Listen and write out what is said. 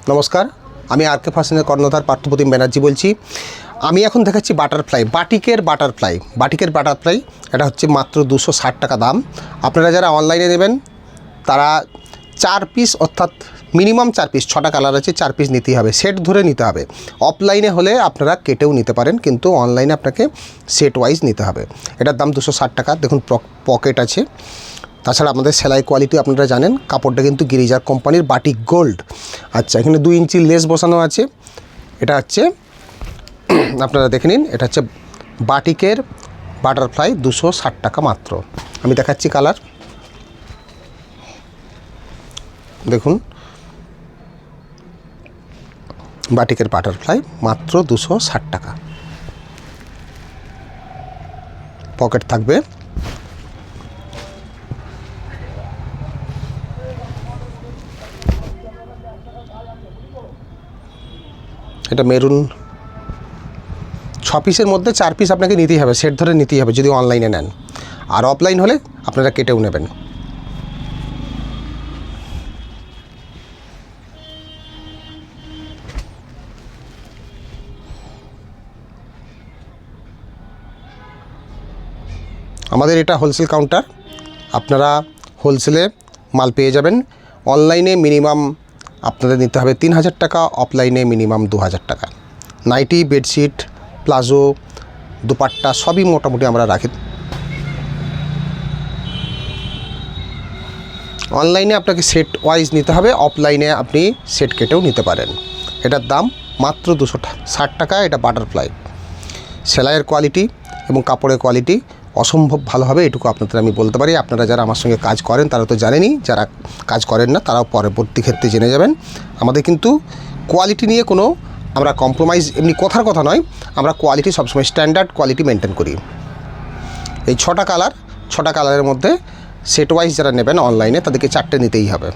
নমস্কার, আমি আর কে ফ্যাশনের কর্ণধার পার্থপ্রতিম ব্যানার্জি বলছি। আমি এখন দেখাচ্ছি বাটারফ্লাই, বাটিকের বাটারফ্লাই। এটা হচ্ছে মাত্র 260 টাকা দাম। আপনারা যারা অনলাইনে নেবেন তারা 4 পিস, অর্থাৎ মিনিমাম 4 পিস, 6টা কালার আছে, 4 পিস নিতেই হবে, সেট ধরে নিতে হবে। অফলাইনে হলে আপনারা কেটেও নিতে পারেন, কিন্তু অনলাইনে আপনাকে সেট ওয়াইজ নিতে হবে। এটার দাম 260 টাকা। দেখুন পকেট আছে। তাছাড়া আমাদের সেলাই কোয়ালিটি আপনারা জানেন, কাপড়টা কিন্তু গিরিজার কোম্পানির বাটিক গোল্ড। আচ্ছা, এখানে 2 ইঞ্চি লেস বসানো আছে। এটা হচ্ছে আপনারা দেখে নিন, এটা হচ্ছে বাটিকের বাটারফ্লাই, 260 টাকা মাত্র। আমি দেখাচ্ছি কালার, দেখুন বাটিকের বাটারফ্লাই মাত্র 260 টাকা। পকেট থাকবে। এটা মেরুন, 6 পিসের মধ্যে 4 পিস আপনাকে নিতেই হবে, সেট ধরে নিতেই হবে যদি অনলাইনে নেন। আর অফলাইন হলে আপনারা কেটেও নেবেন। আমাদের এটা হোলসেল কাউন্টার, আপনারা হোলসেলে মাল পেয়ে যাবেন। অনলাইনে মিনিমাম আপনাদের নিতে হবে 3000 টাকা, অফলাইনে মিনিমাম 2000 টাকা। নাইটি, বেডশিট, প্লাজো, দুপাট্টা সবই মোটামুটি আমরা রাখি। অনলাইনে আপনাকে সেট ওয়াইজ নিতে হবে, অফলাইনে আপনি সেট কেটেও নিতে পারেন। এটার দাম মাত্র 260 টাকা। এটা বাটারফ্লাই। সেলাইয়ের কোয়ালিটি এবং কাপড়ের কোয়ালিটি অসম্ভব ভালো হবে, এটুকু আপনাদের আমি বলতে পারি। আপনারা যারা আমার সঙ্গে কাজ করেন তারা তো জানেনই, যারা কাজ করেন না তারাও পরবর্তী ক্ষেত্রে জেনে যাবেন। আমাদের কিন্তু কোয়ালিটি নিয়ে কোনো আমরা কম্প্রোমাইজ এমনি কথার কথা নয়, আমরা কোয়ালিটি সবসময় স্ট্যান্ডার্ড কোয়ালিটি মেনটেন করি। এই 6টা কালারের মধ্যে সেট ওয়াইজ যারা নেবেন অনলাইনে তাদেরকে 4টে নিতেই হবে।